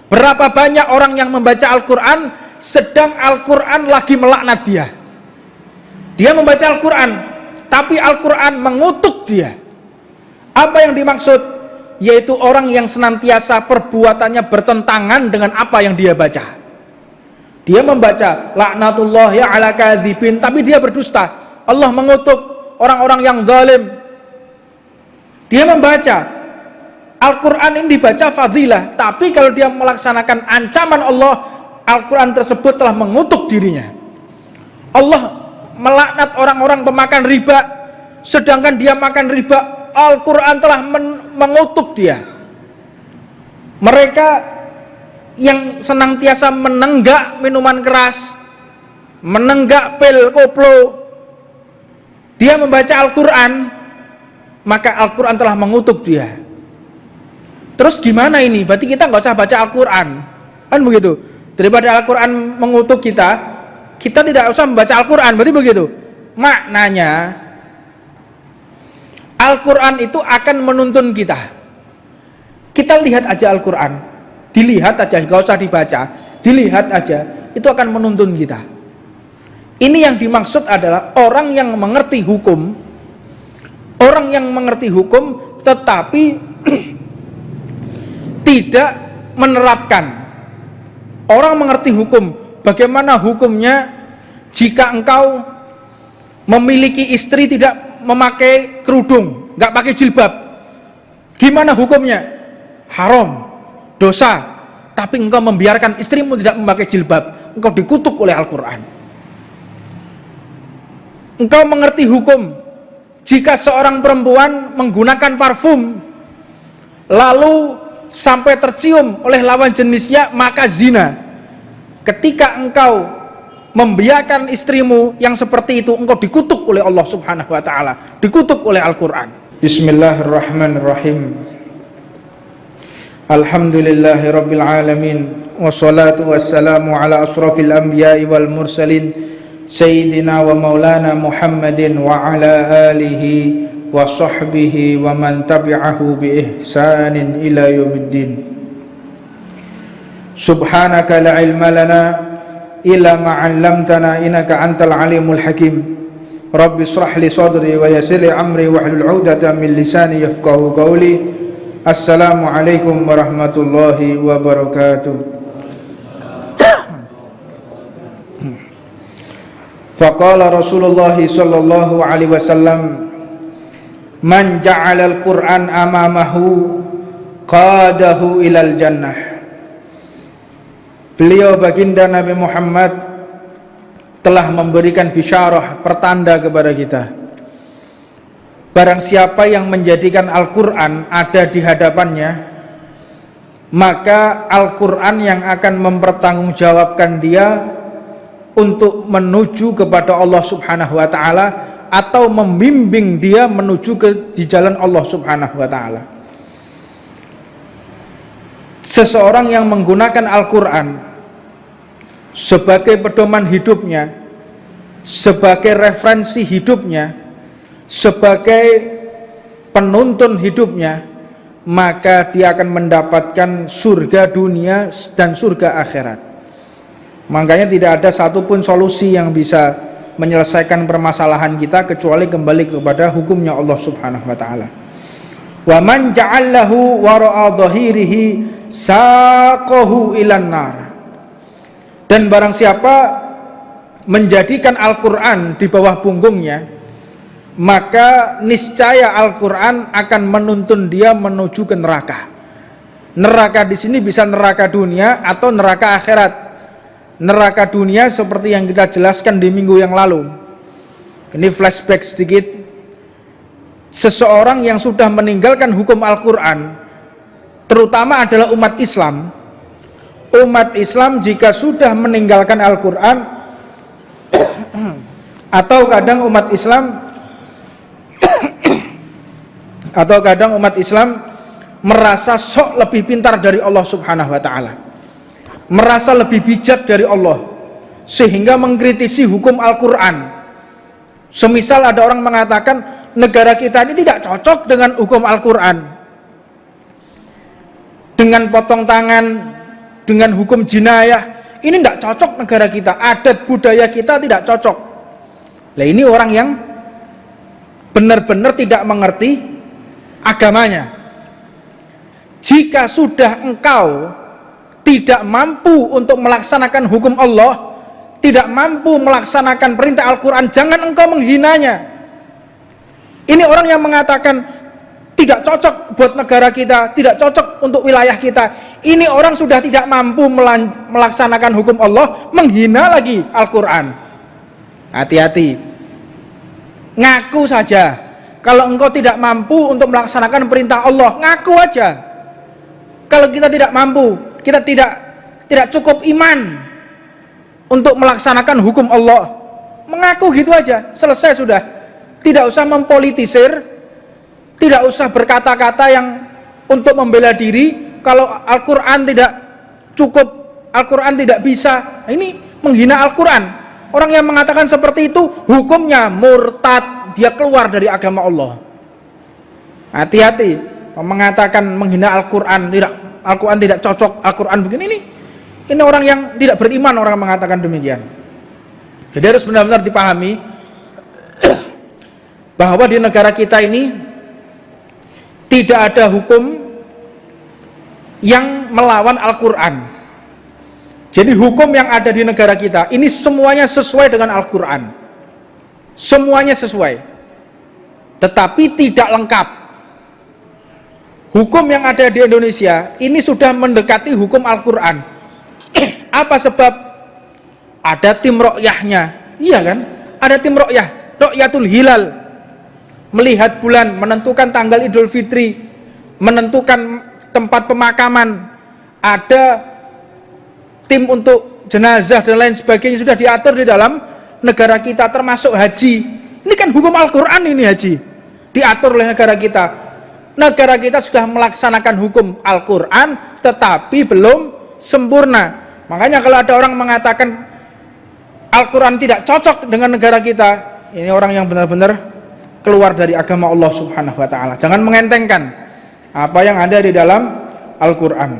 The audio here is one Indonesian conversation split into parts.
Berapa banyak orang yang membaca Al-Quran sedang Al-Quran lagi melaknat dia. Dia membaca Al-Quran, tapi Al-Quran mengutuk dia. Apa yang dimaksud? Yaitu orang yang senantiasa perbuatannya bertentangan dengan apa yang dia baca. Dia membaca laknatullahi ala kadzibin, tapi dia berdusta. Allah mengutuk orang-orang yang zalim. Dia membaca Al-Quran ini dibaca fadilah, tapi kalau dia melaksanakan ancaman Allah, Al-Quran tersebut telah mengutuk dirinya. Allah melaknat orang-orang pemakan riba, sedangkan dia makan riba, Al-Quran telah mengutuk dia. Mereka yang senantiasa menenggak minuman keras, menenggak pil koplo, dia membaca Al-Quran, maka Al-Quran telah mengutuk dia. Terus gimana ini? Berarti kita nggak usah baca Al-Quran, kan begitu? Daripada Al-Quran mengutuk kita, kita tidak usah membaca Al-Quran, berarti begitu? Maknanya Al-Quran itu akan menuntun kita. Kita lihat aja Al-Quran, dilihat aja, nggak usah dibaca, dilihat aja, itu akan menuntun kita. Ini yang dimaksud adalah orang yang mengerti hukum, orang yang mengerti hukum tetapi tidak menerapkan. Orang mengerti hukum, bagaimana hukumnya jika engkau memiliki istri tidak memakai kerudung, nggak pakai jilbab, gimana hukumnya? Haram, dosa. Tapi engkau membiarkan istrimu tidak memakai jilbab, engkau dikutuk oleh Al-Quran. Engkau mengerti hukum jika seorang perempuan menggunakan parfum lalu sampai tercium oleh lawan jenisnya, maka zina. Ketika engkau membiarkan istrimu yang seperti itu, engkau dikutuk oleh Allah Subhanahu wa ta'ala, dikutuk oleh Al-Quran. Bismillahirrahmanirrahim. Alhamdulillahi rabbil alamin, wassalatu wassalamu ala asrafil anbiya'i wal mursalin, sayyidina wa maulana Muhammadin wa ala alihi wa sahbihi wa man tabi'ahu bi ihsanin ila yaumiddin. Subhanaka la ilma lana illa ma 'allamtana innaka antal alimul hakim. Rabbi shrah li sadri wa yassir li amri wahlul 'uqdatam min lisani yafqahu qawli. Assalamu alaikum warahmatullahi wabarakatuh. Faqala Rasulullah sallallahu alaihi wasallam, man ja'ala al-Qur'an amamahu qadahu ilal jannah. Beliau baginda Nabi Muhammad telah memberikan bisyarah, pertanda kepada kita. Barang siapa yang menjadikan Al-Quran ada di hadapannya, maka Al-Quran yang akan mempertanggungjawabkan dia untuk menuju kepada Allah Subhanahu wa ta'ala, atau membimbing dia menuju di jalan Allah Subhanahu wa ta'ala. Seseorang yang menggunakan Al-Quran sebagai pedoman hidupnya, sebagai referensi hidupnya, sebagai penuntun hidupnya, maka dia akan mendapatkan surga dunia dan surga akhirat. Makanya tidak ada satupun solusi yang bisa menyelesaikan permasalahan kita kecuali kembali kepada hukumnya Allah Subhanahu wa ta'ala. Wa man ja'allahu wara'a dhahirihi saqahu ilan nar. Dan barang siapa menjadikan Al-Quran di bawah punggungnya, maka niscaya Al-Quran akan menuntun dia menuju ke neraka. Neraka di sini bisa neraka dunia atau neraka akhirat. Neraka dunia seperti yang kita jelaskan di minggu yang lalu. Ini flashback sedikit. Seseorang yang sudah meninggalkan hukum Al-Quran, terutama adalah umat Islam. Umat Islam jika sudah meninggalkan Al-Quran, atau kadang umat Islam merasa sok lebih pintar dari Allah Subhanahu wa ta'ala, merasa lebih bijak dari Allah, sehingga mengkritisi hukum Al-Quran. Semisal ada orang mengatakan negara kita ini tidak cocok dengan hukum Al-Quran, dengan potong tangan, dengan hukum jinayah. Ini tidak cocok negara kita, adat budaya kita tidak cocok. Nah, ini orang yang benar-benar tidak mengerti agamanya. Jika sudah engkau tidak mampu untuk melaksanakan hukum Allah, tidak mampu melaksanakan perintah Al-Quran, jangan engkau menghinanya. Ini orang yang mengatakan tidak cocok buat negara kita, tidak cocok untuk wilayah kita. Ini orang sudah tidak mampu melaksanakan hukum Allah, menghina lagi Al-Quran. Hati-hati. Ngaku saja. Kalau engkau tidak mampu untuk melaksanakan perintah Allah, ngaku aja. Kalau kita tidak mampu, kita tidak cukup iman untuk melaksanakan hukum Allah, mengaku gitu aja, selesai sudah. Tidak usah mempolitisir, tidak usah berkata-kata yang untuk membela diri. Kalau Al-Quran tidak cukup, Al-Quran tidak bisa, ini menghina Al-Quran. Orang yang mengatakan seperti itu hukumnya murtad, dia keluar dari agama Allah. Hati-hati mengatakan menghina Al-Quran, Al-Quran tidak cocok, Al-Quran begini, ini orang yang tidak beriman, orang yang mengatakan demikian. Jadi harus benar-benar dipahami bahwa di negara kita ini tidak ada hukum yang melawan Al-Quran. Jadi hukum yang ada di negara kita ini semuanya sesuai dengan Al-Quran, semuanya sesuai, tetapi tidak lengkap. Hukum yang ada di Indonesia ini sudah mendekati hukum Al-Quran. Apa sebab? Ada tim ro'yahnya, iya kan? Ada tim ro'yah, Ro'yatul Hilal, melihat bulan, menentukan tanggal Idul Fitri, menentukan tempat pemakaman, ada tim untuk jenazah dan lain sebagainya, sudah diatur di dalam negara kita, termasuk haji. Ini kan hukum Al-Quran, ini haji diatur oleh negara kita. Negara kita sudah melaksanakan hukum Al-Quran, tetapi belum sempurna. Makanya kalau ada orang mengatakan Al-Quran tidak cocok dengan negara kita, ini orang yang benar-benar keluar dari agama Allah Subhanahu wa ta'ala. Jangan mengentengkan apa yang ada di dalam Al-Quran.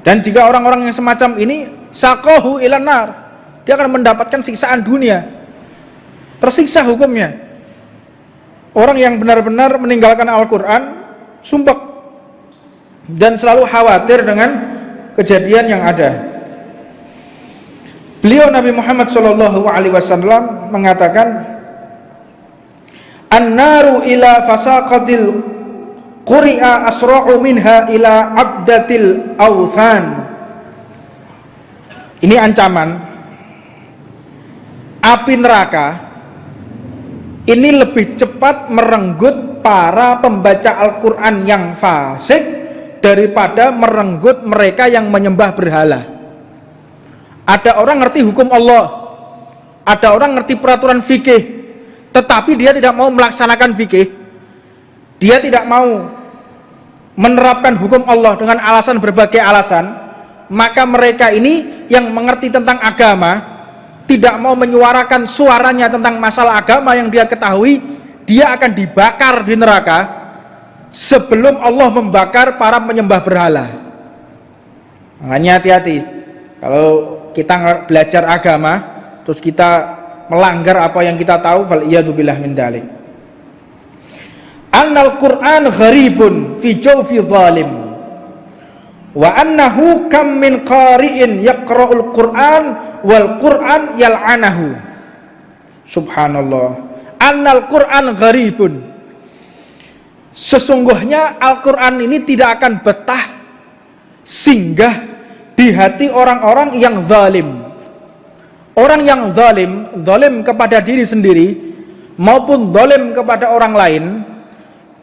Dan jika orang-orang yang semacam ini saqahu ilan nar, dia akan mendapatkan siksaan dunia, tersiksa hukumnya. Orang yang benar-benar meninggalkan Al-Quran sumpek dan selalu khawatir dengan kejadian yang ada. Beliau Nabi Muhammad SAW mengatakan, an-naru ila fasaqatil quri'a asra'u minha ila abdatil awthan. Ini ancaman. Api neraka ini lebih cepat merenggut para pembaca Al-Quran yang fasik daripada merenggut mereka yang menyembah berhala. Ada orang ngerti hukum Allah, ada orang ngerti peraturan fikih, tetapi dia tidak mau melaksanakan fikih, dia tidak mau menerapkan hukum Allah dengan alasan berbagai alasan. Maka mereka ini yang mengerti tentang agama, tidak mau menyuarakan suaranya tentang masalah agama yang dia ketahui, dia akan dibakar di neraka sebelum Allah membakar para penyembah berhala. Makanya hati-hati kalau kita belajar agama terus kita melanggar apa yang kita tahu, fal iyadzubillah min dalik. Annal Qur'an gharibun fi jawfi zalim wa annahu kam min qari'in yaqra'ul Qur'an wal Qur'an yal'anahu. Subhanallah. Annal Qur'an gharibun, sesungguhnya Al-Quran ini tidak akan betah singgah di hati orang-orang yang zalim. Orang yang zalim kepada diri sendiri maupun zalim kepada orang lain,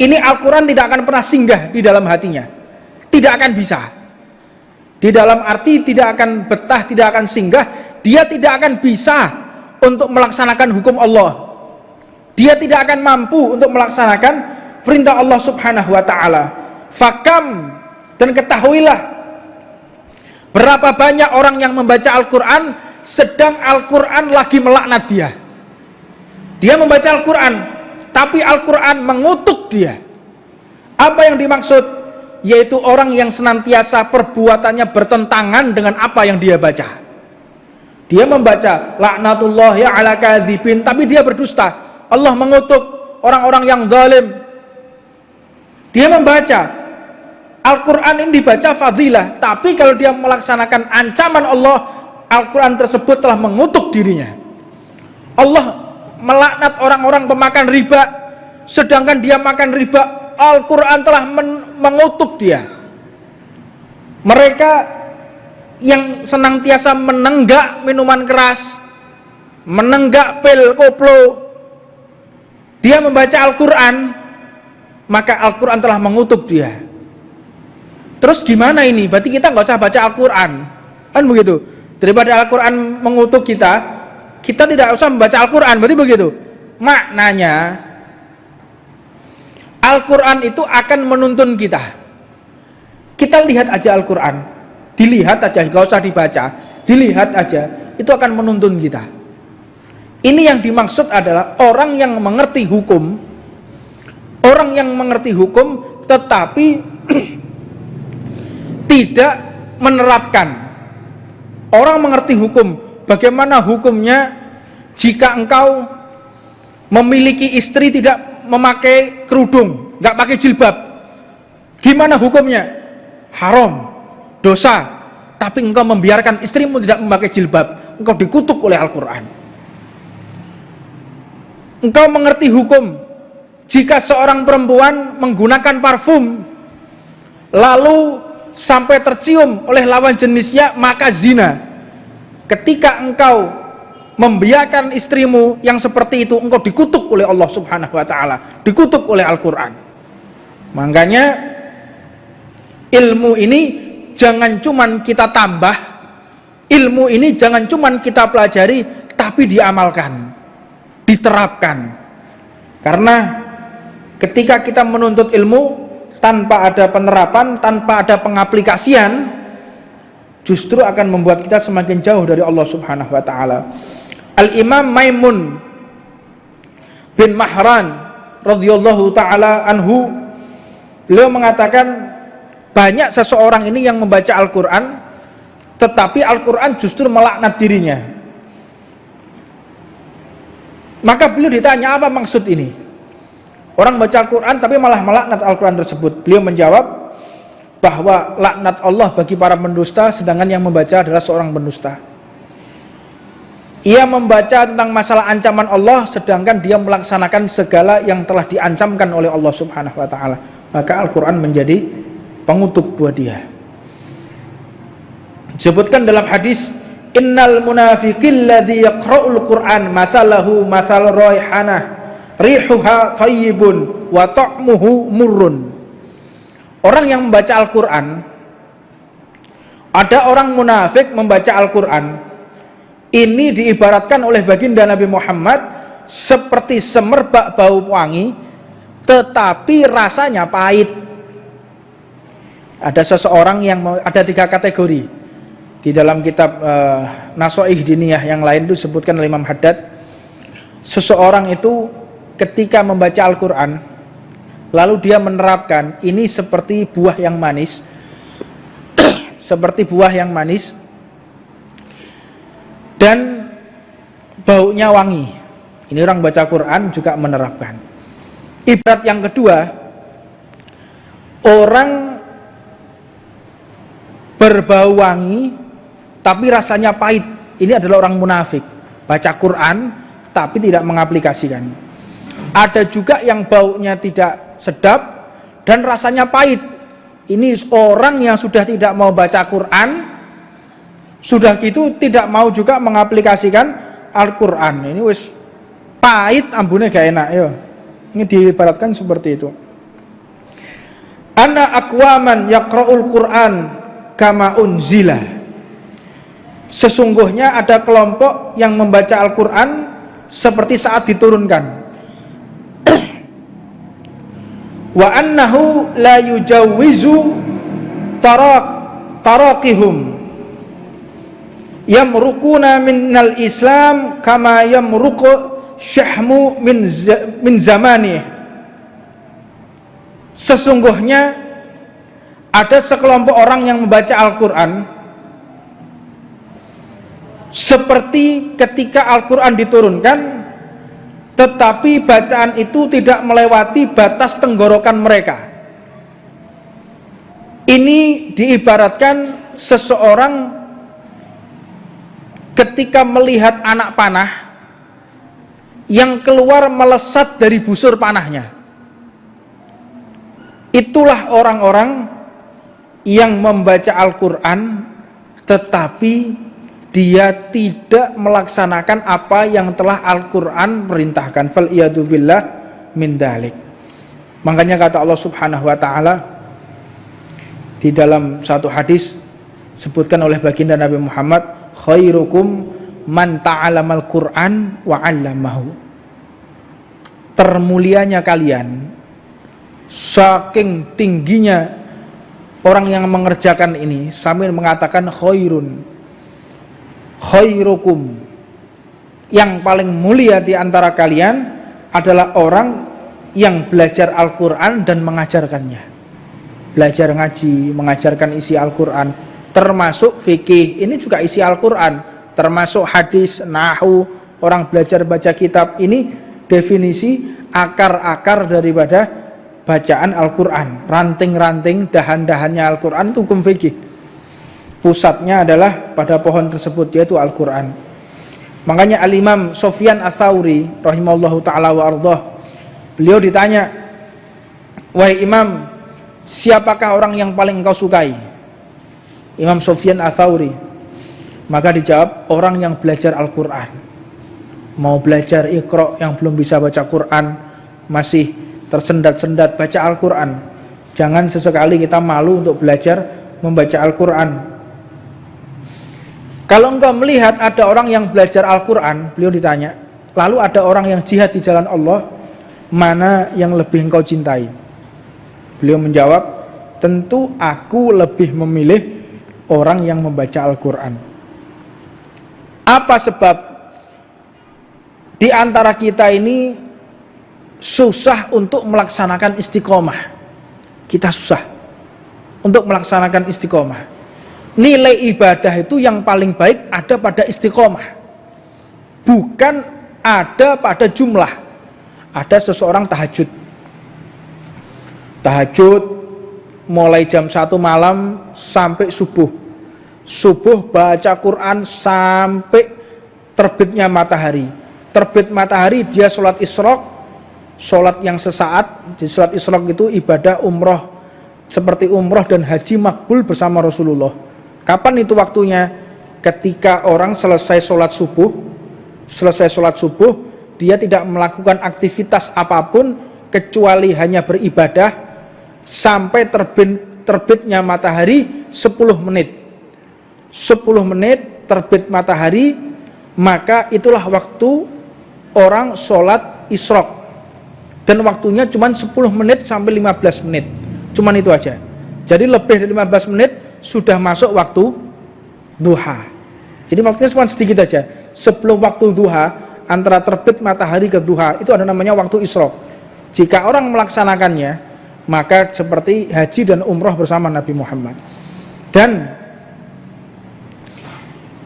ini Al-Quran tidak akan pernah singgah di dalam hatinya, tidak akan bisa. Di dalam arti tidak akan betah, tidak akan singgah, dia tidak akan bisa untuk melaksanakan hukum Allah, dia tidak akan mampu untuk melaksanakan perintah Allah Subhanahu wa ta'ala. Fakam, dan ketahuilah berapa banyak orang yang membaca Al-Quran sedang Al-Quran lagi melaknat dia. Dia membaca Al-Quran tapi Al-Quran mengutuk dia. Apa yang dimaksud? yaitu orang yang senantiasa perbuatannya bertentangan dengan apa yang dia baca. Dia membaca laknatullahi ala kadzibin, tapi dia berdusta. Allah mengutuk orang-orang yang zalim. Dia membaca Al-Quran ini dibaca fadilah, tapi kalau dia melaksanakan ancaman Allah, Al-Quran tersebut telah mengutuk dirinya. Allah melaknat orang-orang pemakan riba, sedangkan dia makan riba, Al-Quran telah mengutuk dia. Mereka yang senantiasa menenggak minuman keras, menenggak pil koplo, dia membaca Al-Quran, maka Al-Quran telah mengutuk dia. Terus gimana ini? Berarti kita nggak usah baca Al-Quran, kan begitu? Daripada Al-Quran mengutuk kita, kita tidak usah membaca Al-Quran, berarti begitu? Maknanya Al-Quran itu akan menuntun kita. Kita lihat aja Al-Quran, dilihat aja, nggak usah dibaca, dilihat aja, itu akan menuntun kita. Ini yang dimaksud adalah orang yang mengerti hukum, orang yang mengerti hukum tetapi tidak menerapkan. Orang mengerti hukum, bagaimana hukumnya jika engkau memiliki istri tidak memakai kerudung, nggak pakai jilbab, gimana hukumnya? Haram, dosa. Tapi engkau membiarkan istrimu tidak memakai jilbab, engkau dikutuk oleh Al-Quran. Engkau mengerti hukum, jika seorang perempuan menggunakan parfum lalu sampai tercium oleh lawan jenisnya, maka zina. Ketika engkau membiarkan istrimu yang seperti itu, engkau dikutuk oleh Allah Subhanahu wa ta'ala, dikutuk oleh Al-Quran. Makanya ilmu ini jangan cuman kita tambah, ilmu ini jangan cuman kita pelajari, tapi diamalkan, diterapkan. Karena ketika kita menuntut ilmu tanpa ada penerapan, tanpa ada pengaplikasian, justru akan membuat kita semakin jauh dari Allah Subhanahu wa ta'ala. Al-Imam Maimun bin Mahran radhiyallahu ta'ala anhu, beliau mengatakan banyak seseorang ini yang membaca Al-Quran tetapi Al-Quran justru melaknat dirinya. Maka beliau ditanya, apa maksud ini? Orang baca Al-Quran tapi malah melaknat Al-Quran tersebut. Beliau menjawab bahwa laknat Allah bagi para pendusta, sedangkan yang membaca adalah seorang pendusta. Ia membaca tentang masalah ancaman Allah, sedangkan dia melaksanakan segala yang telah diancamkan oleh Allah Subhanahu wa ta'ala. Maka Al-Quran menjadi pengutuk buat dia. Disebutkan dalam hadis, innal munafiqil ladzi yaqra'ul Qur'an mathalahu mathal raihanah rihuha thayyibun wa ta'muhu murrun. Orang yang membaca Al-Quran, ada orang munafik membaca Al-Quran, ini diibaratkan oleh baginda Nabi Muhammad seperti semerbak bau wangi tetapi rasanya pahit. Ada seseorang yang ada 3 kategori di dalam kitab Nasoih Diniyah yang lain itu disebutkan oleh Imam Haddad. Seseorang itu ketika membaca Al-Quran lalu dia menerapkan, ini seperti buah yang manis seperti buah yang manis dan baunya wangi. Ini orang baca Quran juga menerapkan. Ibarat yang kedua, orang berbau wangi tapi rasanya pahit. Ini adalah orang munafik, baca Quran tapi tidak mengaplikasikan. Ada juga yang baunya tidak sedap dan rasanya pahit. Ini orang yang sudah tidak mau baca Quran, sudah gitu tidak mau juga mengaplikasikan Al-Quran. Ini wis pahit, ambune gak enak ya. Ini diibaratkan seperti itu. Ana aqwaman yaqra'ul Quran kama unzila. Sesungguhnya ada kelompok yang membaca Al-Quran seperti saat diturunkan. Wa annahu la yujawwizu taraqihum yamruquna minal Islam kama yamruqu syahmu min zamani. Sesungguhnya Ada sekelompok orang yang membaca Al-Quran seperti ketika Al-Quran diturunkan, tetapi bacaan itu tidak melewati batas tenggorokan mereka. Ini diibaratkan seseorang ketika melihat anak panah yang keluar melesat dari busur panahnya. Itulah orang-orang yang membaca Al-Quran tetapi dia tidak melaksanakan apa yang telah Al-Quran perintahkan. Fal'iyadu billah min dalik. Makanya kata Allah Subhanahu wa ta'ala di dalam satu hadis sebutkan oleh baginda Nabi Muhammad, khairukum man ta'alamal Qur'an wa 'allamahu. Termulianya kalian, saking tingginya orang yang mengerjakan ini, sambil mengatakan khairukum, yang paling mulia di antara kalian adalah orang yang belajar Al-Quran dan mengajarkannya. Belajar ngaji, mengajarkan isi Al-Quran, termasuk fikih, ini juga isi Al-Quran, termasuk hadis, nahwu, orang belajar baca kitab, ini definisi akar-akar daripada bacaan Al-Quran, ranting-ranting, dahan-dahannya Al-Quran itu hukum fikih. Pusatnya adalah pada pohon tersebut, yaitu Al-Quran. Makanya Al-Imam Sufyan Ats-Tsauri rahimahullahu ta'ala wa ardhah, beliau ditanya, wahai Imam, siapakah orang yang paling engkau sukai? Imam Sufyan Ats-Tsauri, maka dijawab, orang yang belajar Al-Quran. Mau belajar Iqra, yang belum bisa baca Quran, masih tersendat-sendat baca Al-Quran, jangan sesekali kita malu untuk belajar membaca Al-Quran. Kalau engkau melihat ada orang yang belajar Al-Quran, beliau ditanya, lalu ada orang yang jihad di jalan Allah, mana yang lebih engkau cintai? Beliau menjawab, tentu aku lebih memilih orang yang membaca Al-Quran. Apa sebab di antara kita ini susah untuk melaksanakan istiqomah? Kita susah untuk melaksanakan istiqomah. Nilai ibadah itu yang paling baik ada pada istiqomah, bukan ada pada jumlah. Ada seseorang tahajud mulai jam 1 malam sampai subuh baca Quran sampai terbitnya matahari. Terbit matahari dia sholat isyraq, sholat yang sesaat. Di sholat isyraq itu ibadah umroh, seperti umroh dan haji makbul bersama Rasulullah. Kapan itu waktunya? Ketika orang selesai sholat subuh, dia tidak melakukan aktivitas apapun kecuali hanya beribadah sampai terbitnya matahari 10 menit. 10 menit terbit matahari, maka itulah waktu orang sholat isyraq. Dan waktunya cuma 10 menit sampai 15 menit. Cuman itu aja. Jadi lebih dari 15 menit sudah masuk waktu duha. Jadi waktunya cuma sedikit aja. Sebelum waktu duha, antara terbit matahari ke duha, itu ada namanya waktu isyraq. Jika orang melaksanakannya, maka seperti haji dan umroh bersama Nabi Muhammad. Dan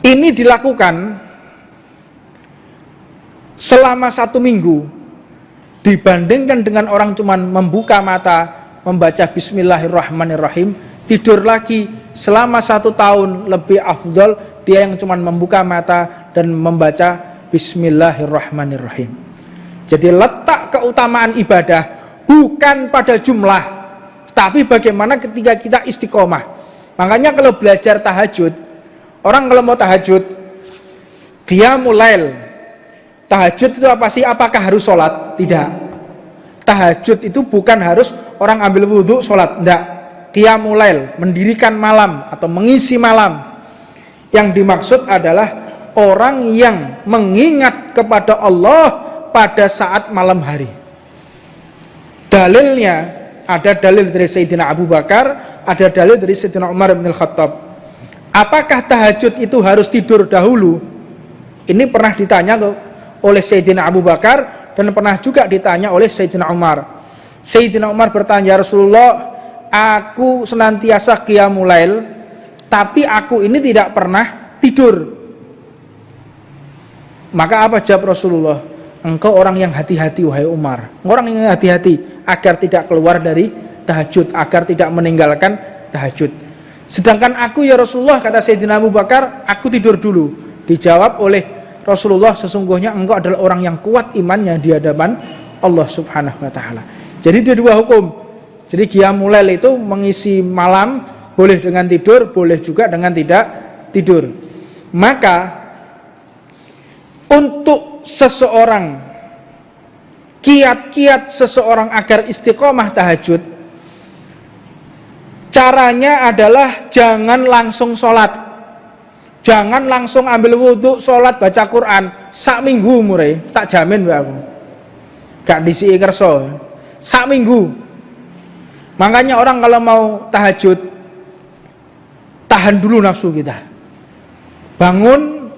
ini dilakukan selama 1 minggu, dibandingkan dengan orang cuman membuka mata, membaca Bismillahirrahmanirrahim, tidur lagi selama 1 tahun lebih afdal dia yang cuman membuka mata dan membaca Bismillahirrahmanirrahim. Jadi letak keutamaan ibadah bukan pada jumlah, tapi bagaimana ketika kita istiqomah. Makanya kalau belajar tahajud, orang kalau mau tahajud, dia mulai tahajud itu apa sih? Apakah harus sholat? Tidak. Tahajud itu bukan harus orang ambil wudhu sholat, tidak. Qiyamul lail, mendirikan malam atau mengisi malam. Yang dimaksud adalah orang yang mengingat kepada Allah pada saat malam hari. Dalilnya, ada dalil dari Sayyidina Abu Bakar, ada dalil dari Sayyidina Umar bin Khattab. Apakah tahajud itu harus tidur dahulu? Ini pernah ditanya oleh Sayyidina Abu Bakar dan pernah juga ditanya oleh Sayyidina Umar. Sayyidina Umar bertanya, Rasulullah, aku senantiasa qiyamul lail, tapi aku ini tidak pernah tidur. Maka apa jawab Rasulullah? Engkau orang yang hati-hati wahai Umar. Orang yang hati-hati agar tidak keluar dari tahajud, agar tidak meninggalkan tahajud. Sedangkan aku ya Rasulullah, kata Sayyidina Abu Bakar, aku tidur dulu. Dijawab oleh Rasulullah, sesungguhnya engkau adalah orang yang kuat imannya di hadapan Allah Subhanahu wa taala. Jadi ada dua hukum. Jadi qiyamul lail itu mengisi malam, boleh dengan tidur, boleh juga dengan tidak tidur. Maka untuk seseorang, kiat-kiat seseorang agar istiqomah tahajud, caranya adalah jangan langsung sholat, jangan langsung ambil wudhu, sholat, baca Quran sak minggu mulai, tak jamin aku gak disi kerso sak minggu. Makanya orang kalau mau tahajud, tahan dulu nafsu kita, bangun,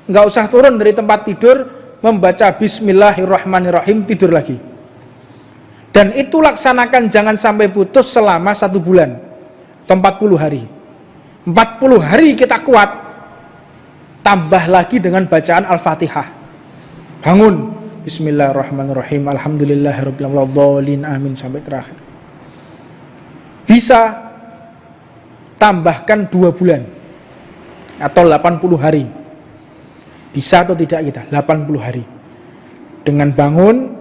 nggak usah turun dari tempat tidur, membaca Bismillahirrahmanirrahim, tidur lagi. Dan itu laksanakan jangan sampai putus selama 1 bulan atau 40 hari. 40 hari kita kuat, tambah lagi dengan bacaan Al-Fatihah. Bangun, Bismillahirrahmanirrahim, Alhamdulillahirabbil alamin, amin sampai terakhir. Bisa tambahkan 2 bulan atau 80 hari. Bisa atau tidak kita 80 hari dengan bangun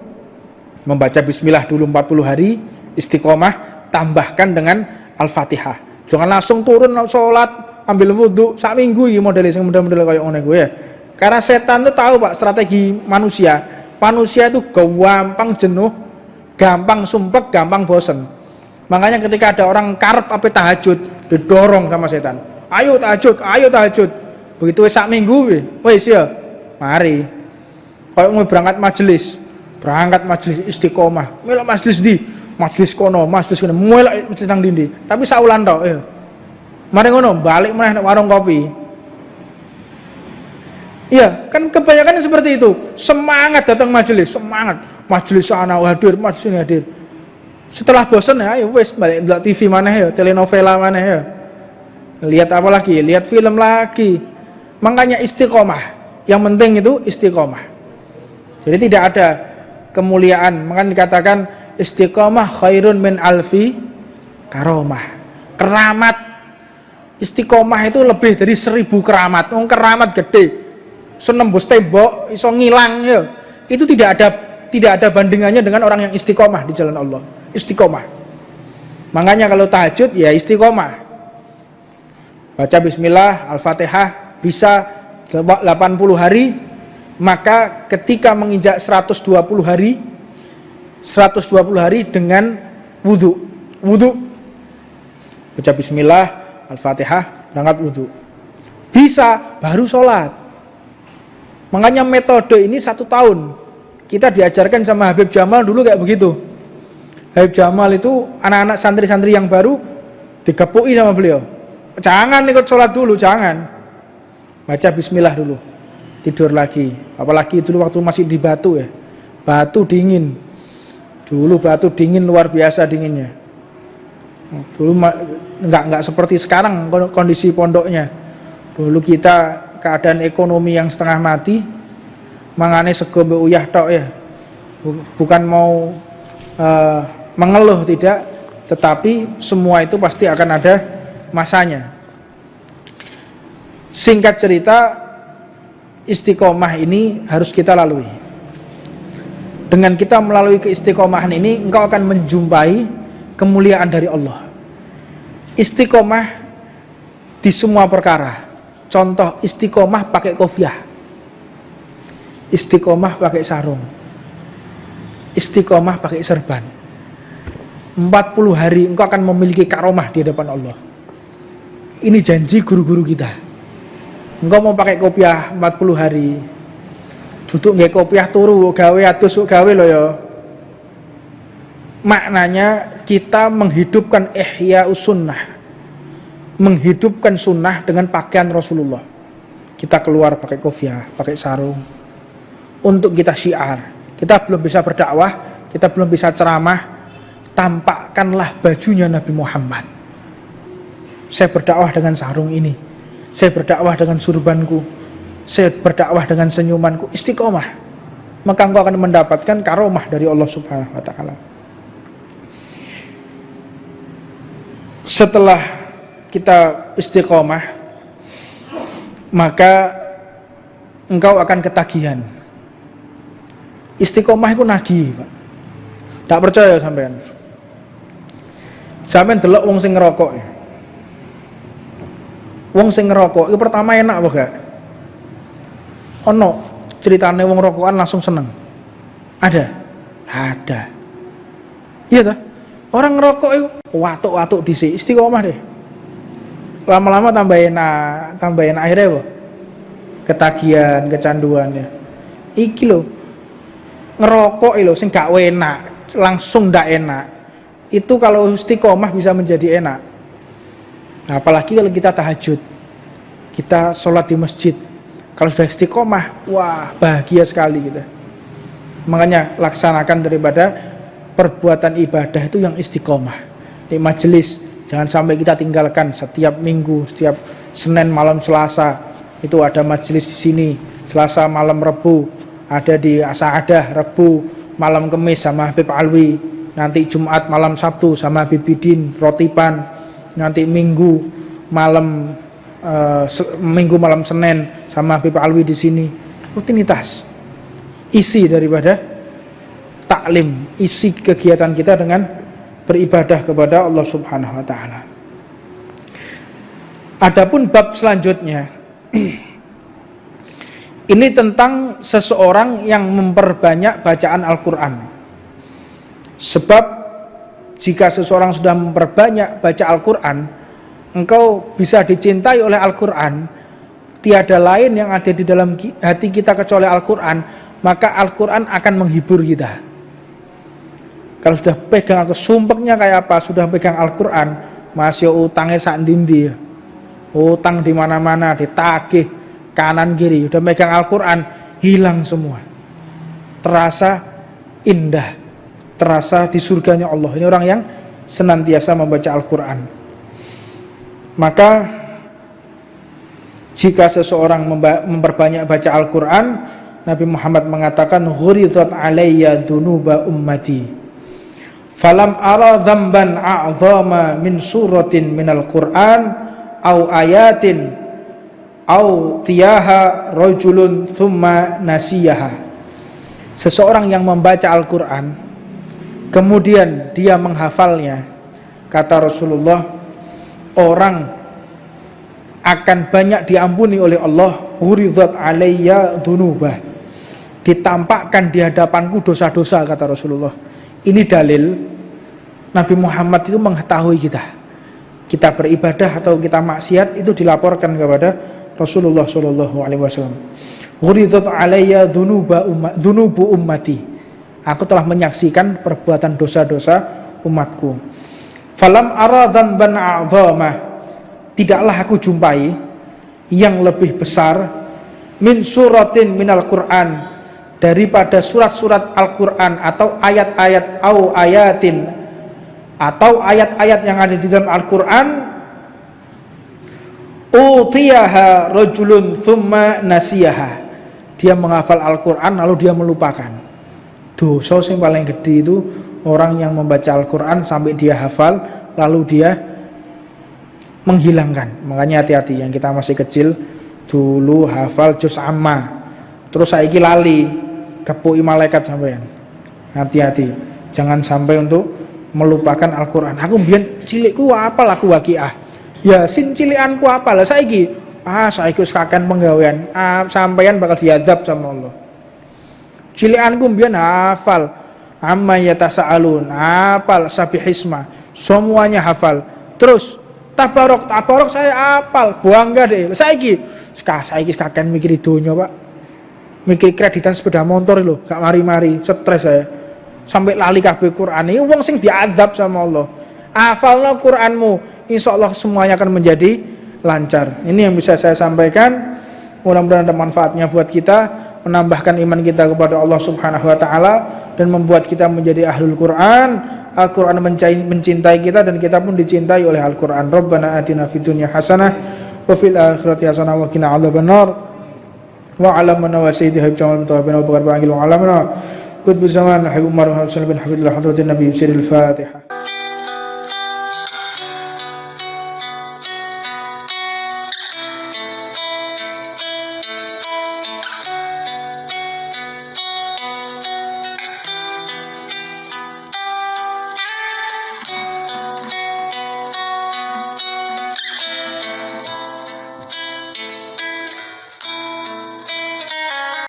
membaca bismillah dulu 40 hari, istiqomah, tambahkan dengan Al-Fatihah. Jangan langsung turun sholat ambil wudhu sak minggu iki model sing model-model kayak ngono ya. Karena setan tuh tahu Pak strategi manusia. Manusia itu gampang jenuh, gampang sumpek, gampang bosen. Makanya ketika ada orang karep apa tahajud, didorong sama setan. Ayo tahajud, ayo tahajud. Begitu sak minggu wis ya mari koyo mau berangkat majelis istiqomah melok majelis di majelis kono melok majelis nang dindi tapi saulan tok ya mari ngono balik meneh nek warung kopi. Iya kan kebanyakan seperti itu, semangat datang majelis, semangat majelis ana hadir, majelis ini hadir, setelah bosan ya ayo wis balik ndelok TV maneh ya, telenovela maneh ya, lihat apa lagi, lihat film lagi. Makanya istiqomah, yang penting itu istiqomah. Jadi tidak ada kemuliaan, makanya dikatakan istiqomah khairun min alfi karomah. Keramat istiqomah itu lebih dari 1000 keramat. Keramat gede, senembus tembok, iso ngilang ya. Itu tidak ada bandingannya dengan orang yang istiqomah di jalan Allah. Istiqomah. Makanya kalau tahajud ya istiqomah. Baca bismillah, Al-Fatihah bisa 80 hari, maka ketika menginjak 120 hari dengan wudhu baca bismillah, Al-Fatihah, berangkat wudhu, bisa baru sholat. Makanya metode ini 1 tahun kita diajarkan sama Habib Jamal dulu kayak begitu. Habib Jamal itu anak-anak santri-santri yang baru digepui sama beliau, jangan ikut sholat dulu, jangan, baca bismillah dulu, tidur lagi. Apalagi dulu waktu masih di Batu ya, Batu dingin dulu, Batu dingin luar biasa dinginnya dulu, enggak seperti sekarang kondisi pondoknya. Dulu kita keadaan ekonomi yang setengah mati, mangane sego mbek uyah tok ya, bukan mau mengeluh, tidak, tetapi semua itu pasti akan ada masanya. Singkat cerita, istiqomah ini harus kita lalui. Dengan kita melalui keistiqomahan ini, engkau akan menjumpai kemuliaan dari Allah. Istiqomah di semua perkara. Contoh istiqomah pakai kopiah, istiqomah pakai sarung, istiqomah pakai serban. 40 hari engkau akan memiliki karomah di hadapan Allah. Ini janji guru-guru kita. Engkau mau pakai kopiah 40 hari, duduk nggak kopiah turu gawe atus gawe lo ya. Maknanya kita menghidupkan ihya sunnah, menghidupkan sunnah dengan pakaian Rasulullah. Kita keluar pakai kopiah, pakai sarung, untuk kita syiar. Kita belum bisa berdakwah, kita belum bisa ceramah, tampakkanlah bajunya Nabi Muhammad. Saya berdakwah dengan sarung ini, saya berdakwah dengan surbanku, saya berdakwah dengan senyumanku, istiqomah, maka engkau akan mendapatkan karomah dari Allah Subhanahu wa ta'ala. Setelah kita istiqomah, maka engkau akan ketagihan. Istiqomah itu nagih, Pak. Tak percaya sampean. Sampean delok wong sing ngerokok. Wong sing ngerokok itu pertama enak apa gak? Ono ceritane wong rokokan langsung seneng. Ada? Ada. Iya toh? Orang ngerokok itu watuk-watuk dhisik, istiqomah deh. Lama-lama tambah enak akhirnya apa? Ketagihan, kecanduan ya. Iki lho. Ngerokok lho sing gak enak, langsung ndak enak. Itu kalau istiqomah bisa menjadi enak. Nah, apalagi kalau kita tahajud, kita sholat di masjid, kalau sudah istiqomah, wah bahagia sekali kita. Makanya laksanakan daripada perbuatan ibadah itu yang istiqomah. Di majelis jangan sampai kita tinggalkan. Setiap minggu, setiap Senin malam Selasa itu ada majelis di sini. Selasa malam Rebu ada di Asa'adah, Rebu malam Kemis sama Habib Alwi, nanti Jumat malam Sabtu sama Habib Bidin Rotipan, nanti Minggu malam Senin sama Habib Alwi di sini. Rutinitas isi daripada taklim, isi kegiatan kita dengan beribadah kepada Allah Subhanahu wa ta'ala. Adapun bab selanjutnya ini tentang seseorang yang memperbanyak bacaan Al-Quran. Sebab jika seseorang sudah memperbanyak baca Al-Quran, engkau bisa dicintai oleh Al-Quran. Tiada lain yang ada di dalam hati kita kecuali Al-Quran, maka Al-Quran akan menghibur kita. Kalau sudah pegang atau sumpeknya kayak apa, sudah pegang Al-Quran, masih utangnya sak dindi, utang di mana-mana, ditagih kanan kiri, udah megang Al-Quran, hilang semua. Terasa indah, terasa di surganya Allah. Ini orang yang senantiasa membaca Al-Quran. Maka jika seseorang memperbanyak baca Al-Quran, Nabi Muhammad mengatakan, "Ghuridat alayya dunuba ummati, falam ara dzamban a'zama min suratin minal Qur'an au ayatin au tiyaha rajulun thumma nasiyaha." Seseorang yang membaca Al-Quran kemudian dia menghafalnya, kata Rasulullah, orang akan banyak diampuni oleh Allah. Ghuridat alayya dunubah, ditampakkan di hadapanku dosa-dosa, kata Rasulullah. Ini dalil Nabi Muhammad itu mengetahui kita beribadah atau kita maksiat itu dilaporkan kepada Rasulullah SAW. Ghuridat alayya dunubu ummati, aku telah menyaksikan perbuatan dosa-dosa umatku. Falam ara dzamban a'zama, tidaklah aku jumpai yang lebih besar min suratin minal Qur'an, daripada surat-surat Al-Quran atau ayat-ayat au ayatin atau ayat-ayat yang ada di dalam Al-Quran, utiyaha rajulun thumma nasiyaha, dia menghafal Al-Quran lalu dia melupakan. Dosa yang paling gede itu orang yang membaca Al-Quran sampai dia hafal lalu dia menghilangkan. Makanya hati-hati, yang kita masih kecil dulu hafal juz amma terus saiki lali, kepuki malaikat sampean. Hati-hati, jangan sampai untuk melupakan Al-Quran. Aku mbiyen cilikku apal aku Waqiah, Yasin cilikanku apal, saiki wis kaken penggawean, sampean bakal diazab sama Allah. Cilikanku mbiyen hafal amma yatasaalun, hafal sabihisma, semuanya hafal. Terus tabarok saya hafal, bangga deh. Saiki kaken mikir donya, Pak. Mikir kreditan sepeda motor lho, gak mari-mari, stres saya. Sampai lali kabeh Quran. Ini wong sing diazab sama Allah. Hafalno Quranmu, insyaallah semuanya akan menjadi lancar. Ini yang bisa saya sampaikan. Mudah-mudahan ada manfaatnya buat kita, menambahkan iman kita kepada Allah Subhanahu wa taala dan membuat kita menjadi ahlul Quran. Al-Quran mencintai kita dan kita pun dicintai oleh Al-Quran. Rabbana atina fid dunya hasanah wa fil akhirati hasanah wa qina adzabannar. Wa alamana wa sayyidina jamal mutawabina wa bakar ba'il wa alamana qutbu zaman Habib Umar bin Hafidillah hadratin Nabi Siril Fatihah.